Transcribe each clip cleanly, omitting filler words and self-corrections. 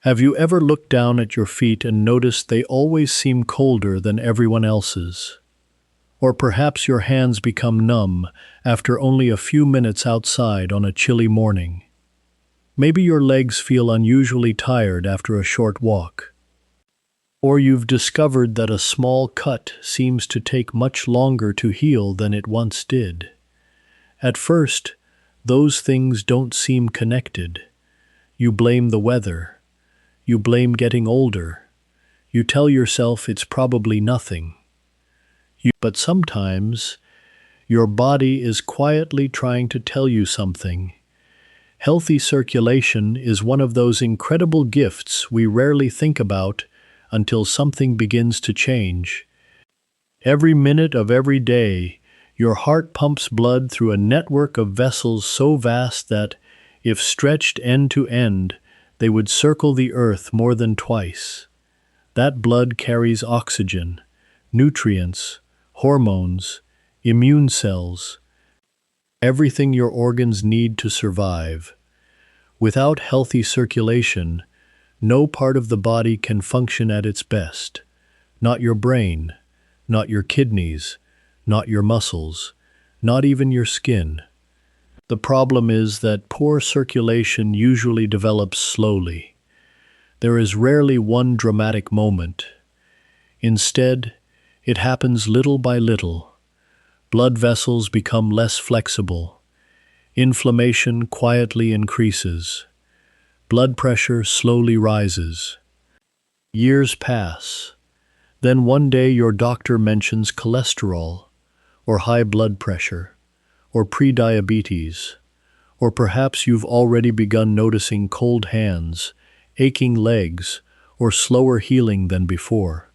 Have you ever looked down at your feet and noticed they always seem colder than everyone else's? Or perhaps your hands become numb after only a few minutes outside on a chilly morning. Maybe your legs feel unusually tired after a short walk. Or you've discovered that a small cut seems to take much longer to heal than it once did. At first, those things don't seem connected. You blame the weather. You blame getting older. You tell yourself it's probably nothing. But sometimes, your body is quietly trying to tell you something. Healthy circulation is one of those incredible gifts we rarely think about until something begins to change. Every minute of every day, your heart pumps blood through a network of vessels so vast that, if stretched end to end, they would circle the earth more than twice. That blood carries oxygen, nutrients, hormones, immune cells, everything your organs need to survive. Without healthy circulation, no part of the body can function at its best. Not your brain, not your kidneys, not your muscles, not even your skin. The problem is that poor circulation usually develops slowly. There is rarely one dramatic moment. Instead, it happens little by little. Blood vessels become less flexible. Inflammation quietly increases. Blood pressure slowly rises. Years pass. Then one day your doctor mentions cholesterol, or high blood pressure, or prediabetes, or perhaps you've already begun noticing cold hands, aching legs, or slower healing than before.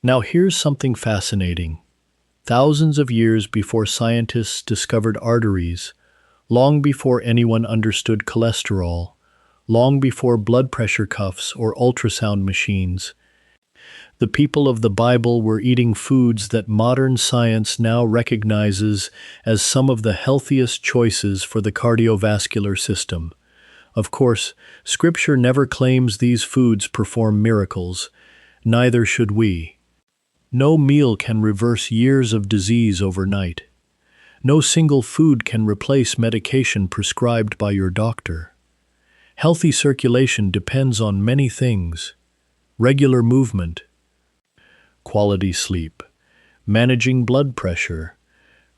Now here's something fascinating. Thousands of years before scientists discovered arteries, long before anyone understood cholesterol, long before blood pressure cuffs or ultrasound machines, the people of the Bible were eating foods that modern science now recognizes as some of the healthiest choices for the cardiovascular system. Of course, Scripture never claims these foods perform miracles, neither should we. No meal can reverse years of disease overnight. No single food can replace medication prescribed by your doctor. Healthy circulation depends on many things: regular movement, quality sleep, managing blood pressure,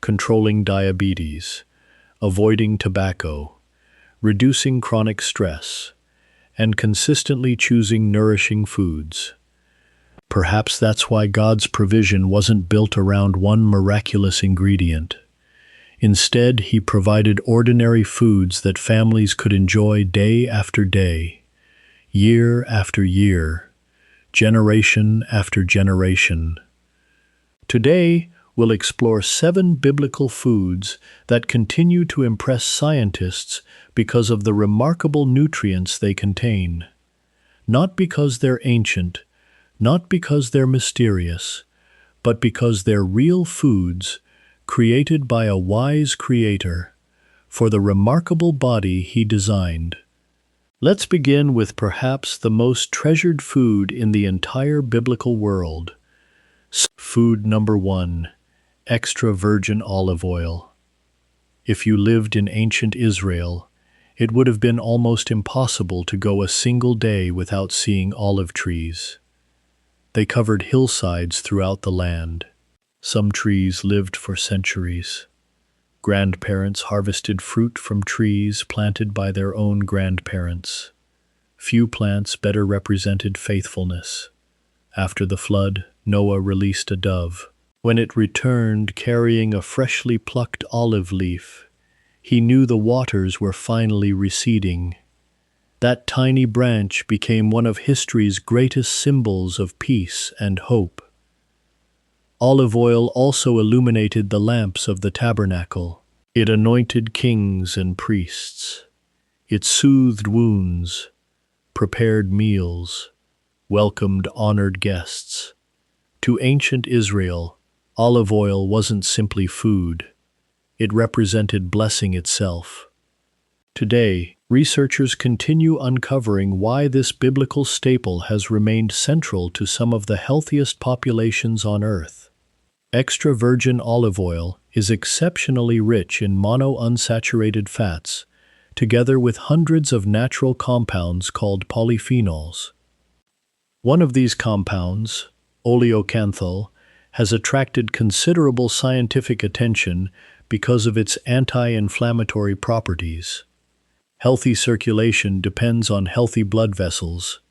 controlling diabetes, avoiding tobacco, reducing chronic stress, and consistently choosing nourishing foods. Perhaps that's why God's provision wasn't built around one miraculous ingredient. Instead, He provided ordinary foods that families could enjoy day after day, year after year, generation after generation. Today, we'll explore 7 biblical foods that continue to impress scientists because of the remarkable nutrients they contain. Not because they're ancient, not because they're mysterious, but because they're real foods created by a wise Creator for the remarkable body He designed. Let's begin with perhaps the most treasured food in the entire biblical world. Food number 1, extra virgin olive oil. If you lived in ancient Israel, it would have been almost impossible to go a single day without seeing olive trees. They covered hillsides throughout the land. Some trees lived for centuries. Grandparents harvested fruit from trees planted by their own grandparents. Few plants better represented faithfulness. After the flood, Noah released a dove. When it returned carrying a freshly plucked olive leaf, he knew the waters were finally receding. That tiny branch became one of history's greatest symbols of peace and hope. Olive oil also illuminated the lamps of the tabernacle. It anointed kings and priests. It soothed wounds, prepared meals, welcomed honored guests. To ancient Israel, olive oil wasn't simply food. It represented blessing itself. Today, researchers continue uncovering why this biblical staple has remained central to some of the healthiest populations on Earth. Extra virgin olive oil is exceptionally rich in monounsaturated fats, together with hundreds of natural compounds called polyphenols. One of these compounds, oleocanthal, has attracted considerable scientific attention because of its anti-inflammatory properties. Healthy circulation depends on healthy blood vessels.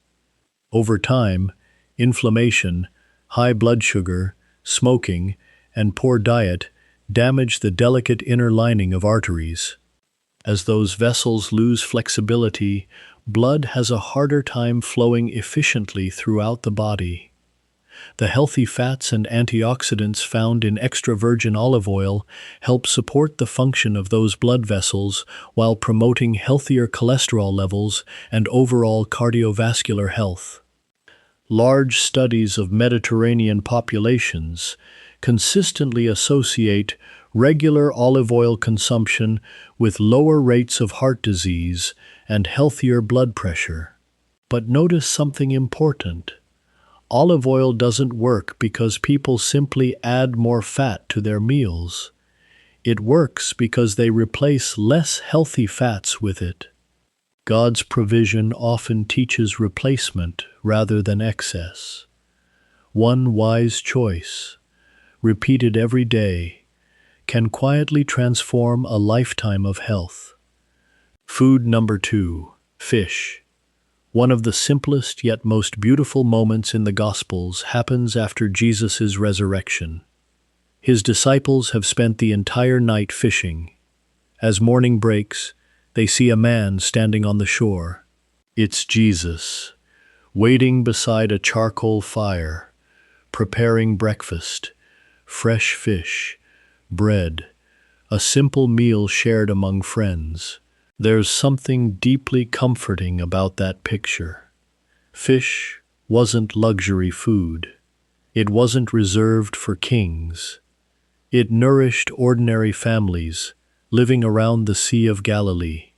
Over time, inflammation, high blood sugar, smoking, and poor diet damage the delicate inner lining of arteries. As those vessels lose flexibility, blood has a harder time flowing efficiently throughout the body. The healthy fats and antioxidants found in extra virgin olive oil help support the function of those blood vessels while promoting healthier cholesterol levels and overall cardiovascular health. Large studies of Mediterranean populations consistently associate regular olive oil consumption with lower rates of heart disease and healthier blood pressure. But notice something important. Olive oil doesn't work because people simply add more fat to their meals. It works because they replace less healthy fats with it. God's provision often teaches replacement rather than excess. One wise choice, repeated every day, can quietly transform a lifetime of health. Food number 2, fish. One of the simplest yet most beautiful moments in the Gospels happens after Jesus' resurrection. His disciples have spent the entire night fishing. As morning breaks, they see a man standing on the shore. It's Jesus, waiting beside a charcoal fire, preparing breakfast, fresh fish, bread, a simple meal shared among friends. There's something deeply comforting about that picture. Fish wasn't luxury food. It wasn't reserved for kings. It nourished ordinary families living around the Sea of Galilee.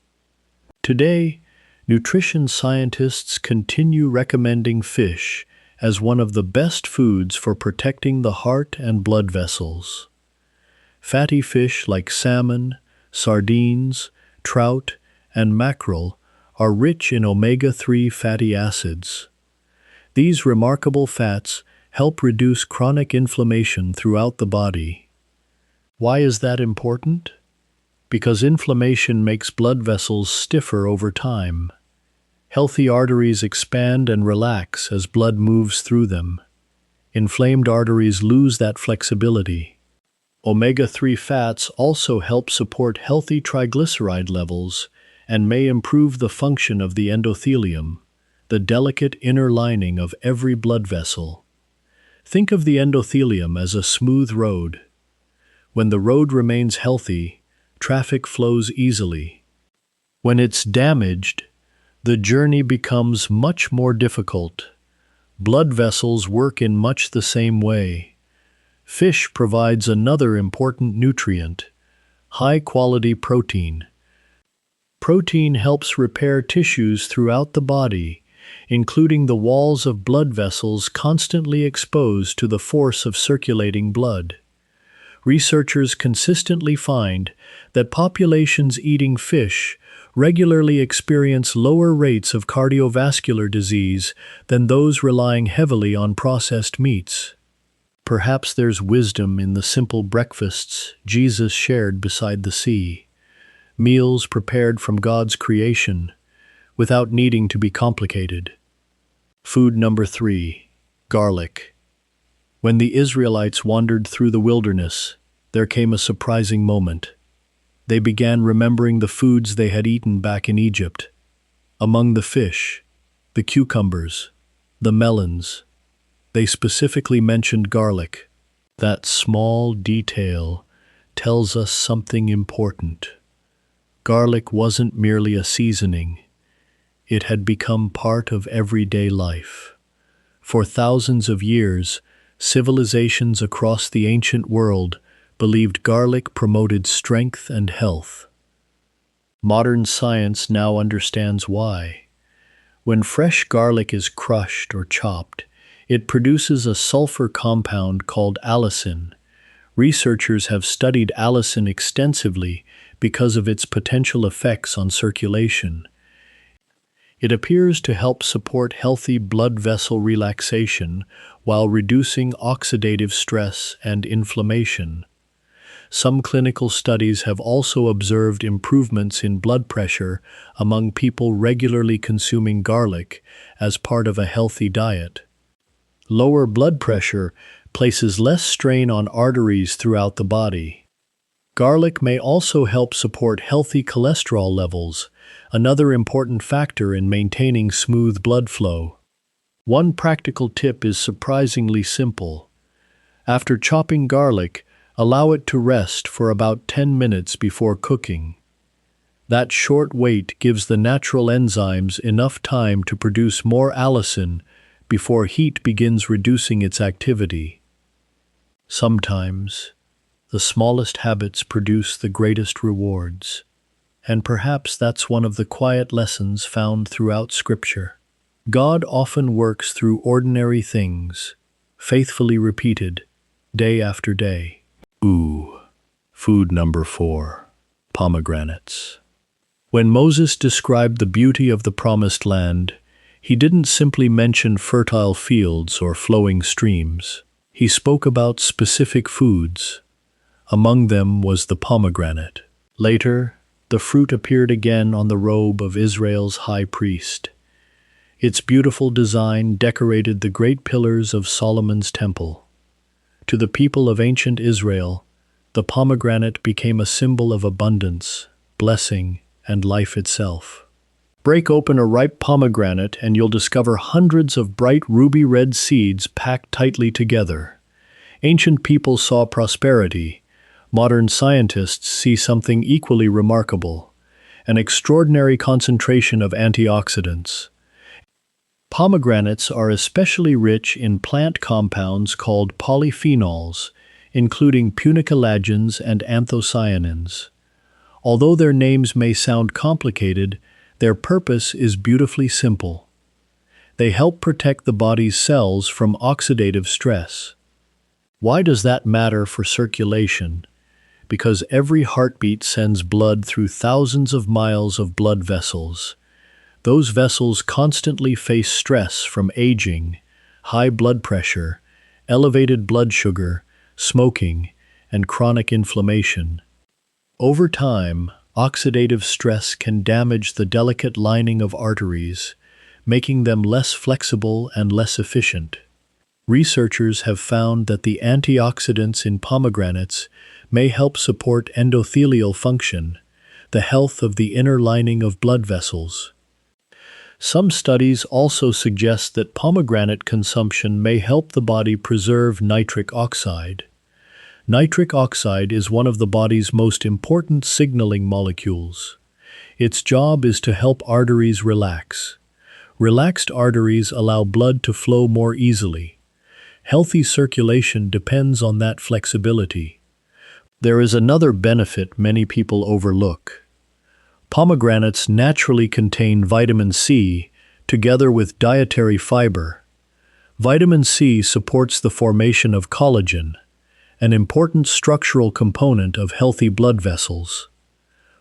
Today, nutrition scientists continue recommending fish as one of the best foods for protecting the heart and blood vessels. Fatty fish like salmon, sardines, trout, and mackerel are rich in omega-3 fatty acids. These remarkable fats help reduce chronic inflammation throughout the body. Why is that important? Because inflammation makes blood vessels stiffer over time. Healthy arteries expand and relax as blood moves through them. Inflamed arteries lose that flexibility. Omega-3 fats also help support healthy triglyceride levels and may improve the function of the endothelium, the delicate inner lining of every blood vessel. Think of the endothelium as a smooth road. When the road remains healthy, traffic flows easily. When it's damaged, the journey becomes much more difficult. Blood vessels work in much the same way. Fish provides another important nutrient, high-quality protein. Protein helps repair tissues throughout the body, including the walls of blood vessels constantly exposed to the force of circulating blood. Researchers consistently find that populations eating fish regularly experience lower rates of cardiovascular disease than those relying heavily on processed meats. Perhaps there's wisdom in the simple breakfasts Jesus shared beside the sea, meals prepared from God's creation, without needing to be complicated. Food number 3, garlic. When the Israelites wandered through the wilderness, there came a surprising moment. They began remembering the foods they had eaten back in Egypt. Among the fish, the cucumbers, the melons, they specifically mentioned garlic. That small detail tells us something important. Garlic wasn't merely a seasoning. It had become part of everyday life. For thousands of years, civilizations across the ancient world believed garlic promoted strength and health. Modern science now understands why. When fresh garlic is crushed or chopped, it produces a sulfur compound called allicin. Researchers have studied allicin extensively because of its potential effects on circulation. It appears to help support healthy blood vessel relaxation while reducing oxidative stress and inflammation. Some clinical studies have also observed improvements in blood pressure among people regularly consuming garlic as part of a healthy diet. Lower blood pressure places less strain on arteries throughout the body. Garlic may also help support healthy cholesterol levels, another important factor in maintaining smooth blood flow. One practical tip is surprisingly simple. After chopping garlic, allow it to rest for about 10 minutes before cooking. That short wait gives the natural enzymes enough time to produce more allicin before heat begins reducing its activity. Sometimes, the smallest habits produce the greatest rewards, and perhaps that's one of the quiet lessons found throughout Scripture. God often works through ordinary things, faithfully repeated, day after day. Food number 4, pomegranates. When Moses described the beauty of the Promised Land, he didn't simply mention fertile fields or flowing streams. He spoke about specific foods. Among them was the pomegranate. Later, the fruit appeared again on the robe of Israel's high priest. Its beautiful design decorated the great pillars of Solomon's temple. To the people of ancient Israel, the pomegranate became a symbol of abundance, blessing, and life itself. Break open a ripe pomegranate and you'll discover hundreds of bright ruby-red seeds packed tightly together. Ancient people saw prosperity. Modern scientists see something equally remarkable: an extraordinary concentration of antioxidants. Pomegranates are especially rich in plant compounds called polyphenols, including punicalagins and anthocyanins. Although their names may sound complicated, their purpose is beautifully simple. They help protect the body's cells from oxidative stress. Why does that matter for circulation? Because every heartbeat sends blood through thousands of miles of blood vessels. Those vessels constantly face stress from aging, high blood pressure, elevated blood sugar, smoking, and chronic inflammation. Over time, oxidative stress can damage the delicate lining of arteries, making them less flexible and less efficient. Researchers have found that the antioxidants in pomegranates may help support endothelial function, the health of the inner lining of blood vessels. Some studies also suggest that pomegranate consumption may help the body preserve nitric oxide. Nitric oxide is one of the body's most important signaling molecules. Its job is to help arteries relax. Relaxed arteries allow blood to flow more easily. Healthy circulation depends on that flexibility. There is another benefit many people overlook. Pomegranates naturally contain vitamin C, together with dietary fiber. Vitamin C supports the formation of collagen, an important structural component of healthy blood vessels.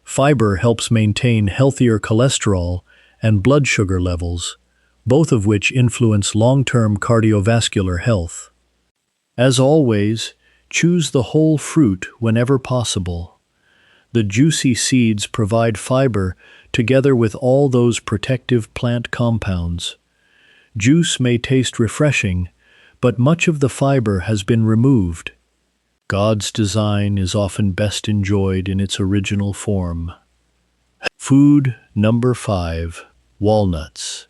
Fiber helps maintain healthier cholesterol and blood sugar levels, both of which influence long-term cardiovascular health. As always, choose the whole fruit whenever possible. The juicy seeds provide fiber together with all those protective plant compounds. Juice may taste refreshing, but much of the fiber has been removed. God's design is often best enjoyed in its original form. Food number 5, walnuts.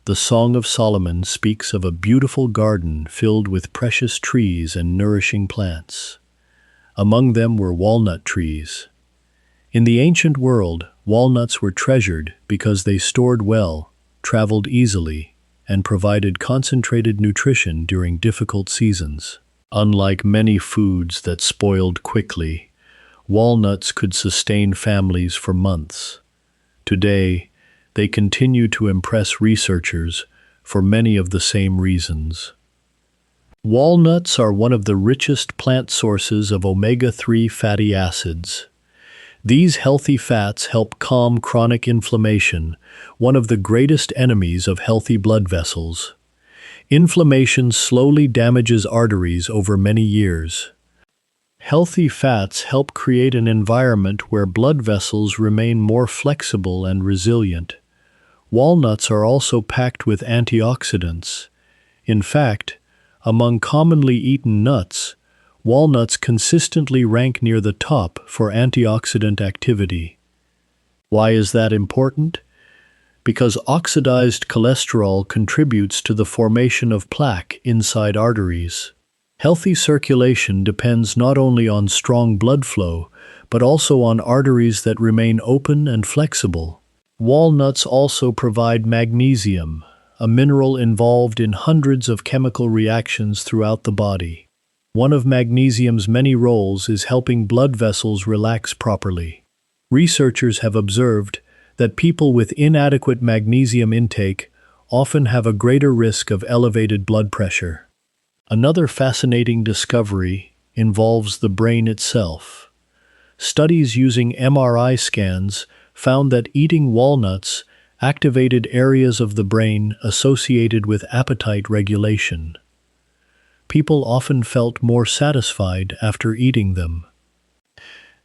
The Song of Solomon speaks of a beautiful garden filled with precious trees and nourishing plants. Among them were walnut trees. In the ancient world, walnuts were treasured because they stored well, traveled easily, and provided concentrated nutrition during difficult seasons. Unlike many foods that spoiled quickly, walnuts could sustain families for months. Today, they continue to impress researchers for many of the same reasons. Walnuts are one of the richest plant sources of omega-3 fatty acids. These healthy fats help calm chronic inflammation, one of the greatest enemies of healthy blood vessels. Inflammation slowly damages arteries over many years. Healthy fats help create an environment where blood vessels remain more flexible and resilient. Walnuts are also packed with antioxidants. In fact, among commonly eaten nuts, walnuts consistently rank near the top for antioxidant activity. Why is that important? Because oxidized cholesterol contributes to the formation of plaque inside arteries. Healthy circulation depends not only on strong blood flow, but also on arteries that remain open and flexible. Walnuts also provide magnesium, a mineral involved in hundreds of chemical reactions throughout the body. One of magnesium's many roles is helping blood vessels relax properly. Researchers have observed that people with inadequate magnesium intake often have a greater risk of elevated blood pressure. Another fascinating discovery involves the brain itself. Studies using MRI scans found that eating walnuts activated areas of the brain associated with appetite regulation. People often felt more satisfied after eating them.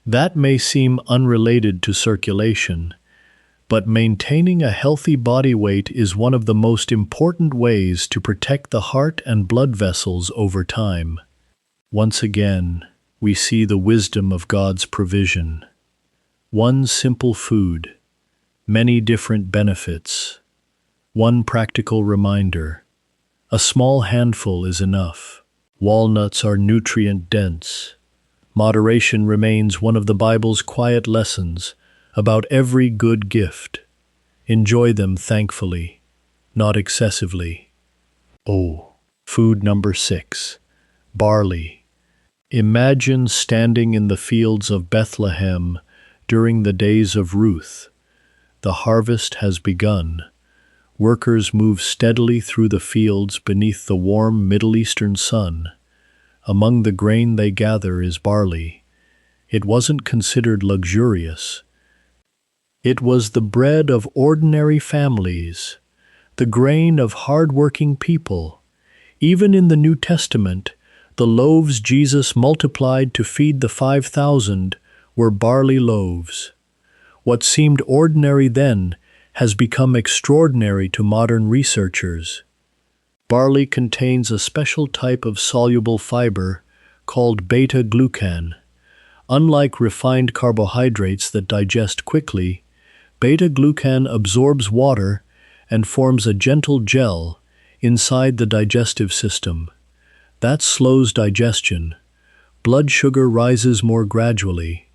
That may seem unrelated to circulation, but maintaining a healthy body weight is one of the most important ways to protect the heart and blood vessels over time. Once again, we see the wisdom of God's provision. One simple food, many different benefits. One practical reminder: a small handful is enough. Walnuts are nutrient-dense. Moderation remains one of the Bible's quiet lessons about every good gift. Enjoy them thankfully, not excessively. Food number 6. Barley. Imagine standing in the fields of Bethlehem during the days of Ruth. The harvest has begun. Workers move steadily through the fields beneath the warm Middle Eastern sun. Among the grain they gather is barley. It wasn't considered luxurious. It was the bread of ordinary families, the grain of hard-working people. Even in the New Testament, the loaves Jesus multiplied to feed the 5,000 were barley loaves. What seemed ordinary then has become extraordinary to modern researchers. Barley contains a special type of soluble fiber called beta-glucan. Unlike refined carbohydrates that digest quickly, beta-glucan absorbs water and forms a gentle gel inside the digestive system. That slows digestion. Blood sugar rises more gradually.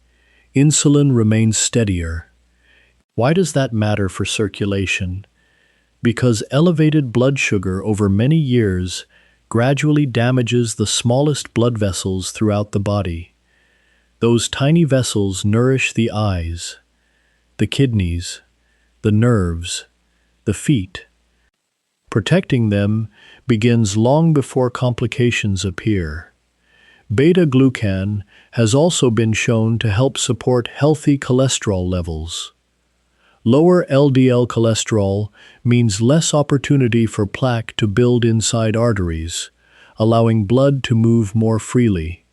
Insulin remains steadier. Why does that matter for circulation? Because elevated blood sugar over many years gradually damages the smallest blood vessels throughout the body. Those tiny vessels nourish the eyes, the kidneys, the nerves, the feet. Protecting them begins long before complications appear. Beta-glucan has also been shown to help support healthy cholesterol levels. Lower LDL cholesterol means less opportunity for plaque to build inside arteries, allowing blood to move more freely.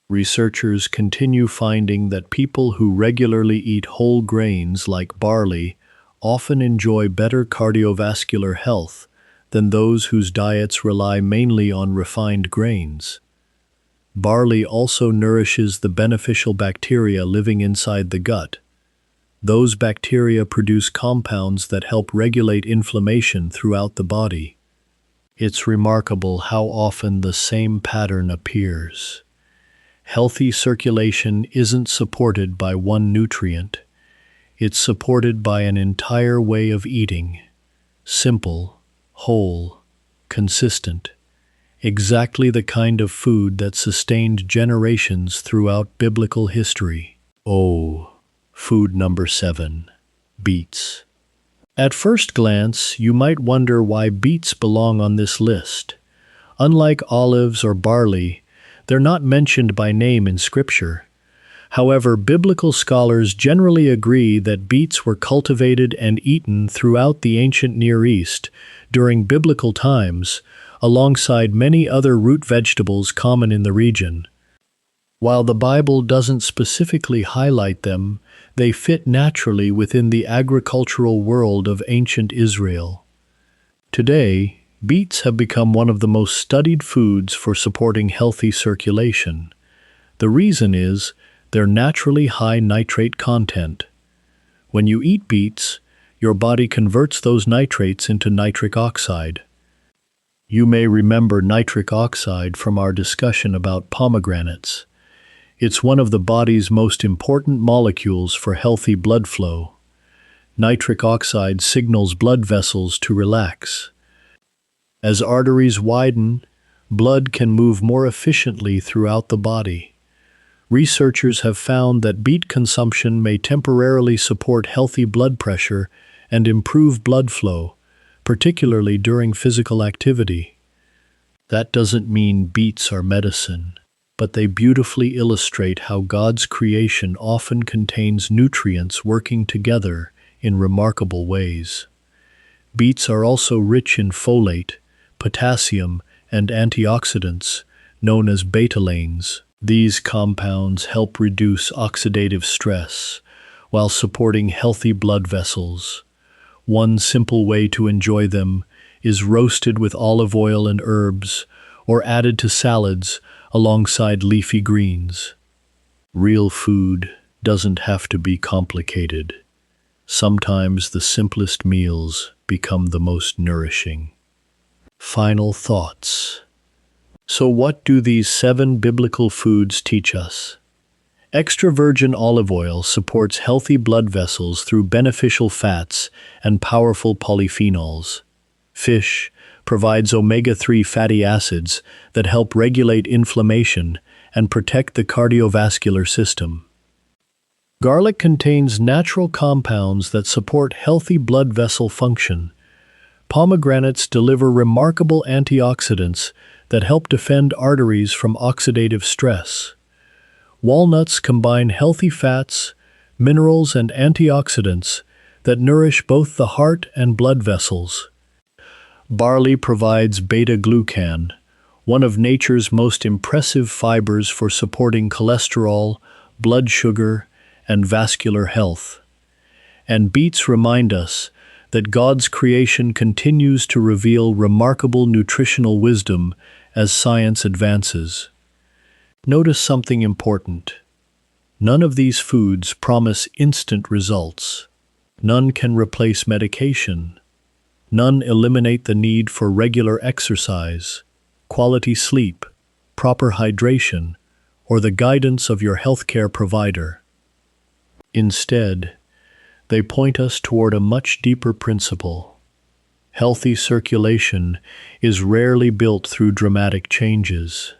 Researchers continue finding that people who regularly eat whole grains like barley often enjoy better cardiovascular health than those whose diets rely mainly on refined grains. Barley also nourishes the beneficial bacteria living inside the gut. Those bacteria produce compounds that help regulate inflammation throughout the body. It's remarkable how often the same pattern appears. Healthy circulation isn't supported by one nutrient. It's supported by an entire way of eating. Simple, whole, consistent. Exactly the kind of food that sustained generations throughout biblical history. Food number 7. Beets. At first glance, you might wonder why beets belong on this list. Unlike olives or barley, they're not mentioned by name in Scripture. However, biblical scholars generally agree that beets were cultivated and eaten throughout the ancient Near East during biblical times, alongside many other root vegetables common in the region. While the Bible doesn't specifically highlight them, they fit naturally within the agricultural world of ancient Israel. Today, beets have become one of the most studied foods for supporting healthy circulation. The reason is their naturally high nitrate content. When you eat beets, your body converts those nitrates into nitric oxide. You may remember nitric oxide from our discussion about pomegranates. It's one of the body's most important molecules for healthy blood flow. Nitric oxide signals blood vessels to relax. As arteries widen, blood can move more efficiently throughout the body. Researchers have found that beet consumption may temporarily support healthy blood pressure and improve blood flow, particularly during physical activity. That doesn't mean beets are medicine, but they beautifully illustrate how God's creation often contains nutrients working together in remarkable ways. Beets are also rich in folate, potassium, and antioxidants, known as betalains. These compounds help reduce oxidative stress while supporting healthy blood vessels. One simple way to enjoy them is roasted with olive oil and herbs, or added to salads alongside leafy greens. Real food doesn't have to be complicated. Sometimes the simplest meals become the most nourishing. Final thoughts. So what do these 7 biblical foods teach us? Extra virgin olive oil supports healthy blood vessels through beneficial fats and powerful polyphenols. Fish provides omega-3 fatty acids that help regulate inflammation and protect the cardiovascular system. Garlic contains natural compounds that support healthy blood vessel function. Pomegranates deliver remarkable antioxidants that help defend arteries from oxidative stress. Walnuts combine healthy fats, minerals, and antioxidants that nourish both the heart and blood vessels. Barley provides beta-glucan, one of nature's most impressive fibers for supporting cholesterol, blood sugar, and vascular health. And beets remind us that God's creation continues to reveal remarkable nutritional wisdom as science advances. Notice something important. None of these foods promise instant results. None can replace medication. None eliminate the need for regular exercise, quality sleep, proper hydration, or the guidance of your healthcare provider. Instead, they point us toward a much deeper principle. Healthy circulation is rarely built through dramatic changes.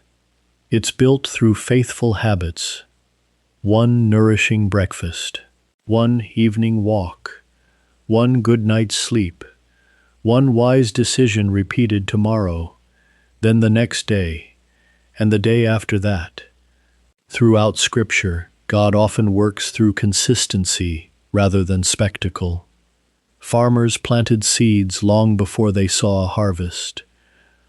It's built through faithful habits. One nourishing breakfast, one evening walk, one good night's sleep, one wise decision repeated tomorrow, then the next day, and the day after that. Throughout Scripture, God often works through consistency rather than spectacle. Farmers planted seeds long before they saw a harvest.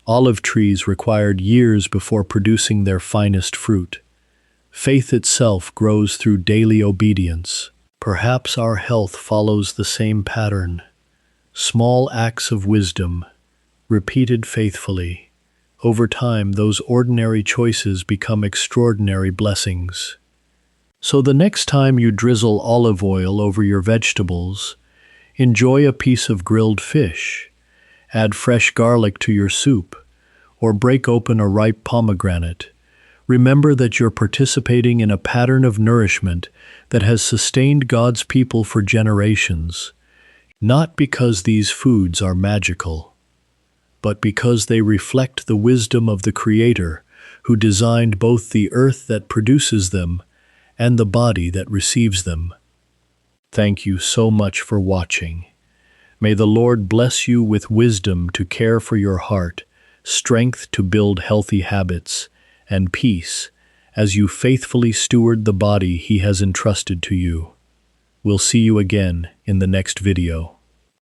Olive trees required years before producing their finest fruit. Faith itself grows through daily obedience. Perhaps our health follows the same pattern. Small acts of wisdom, repeated faithfully. Over time, those ordinary choices become extraordinary blessings. So the next time you drizzle olive oil over your vegetables, enjoy a piece of grilled fish, add fresh garlic to your soup, or break open a ripe pomegranate. Remember that you're participating in a pattern of nourishment that has sustained God's people for generations, not because these foods are magical, but because they reflect the wisdom of the Creator, who designed both the earth that produces them and the body that receives them. Thank you so much for watching. May the Lord bless you with wisdom to care for your heart, strength to build healthy habits, and peace as you faithfully steward the body He has entrusted to you. We'll see you again in the next video.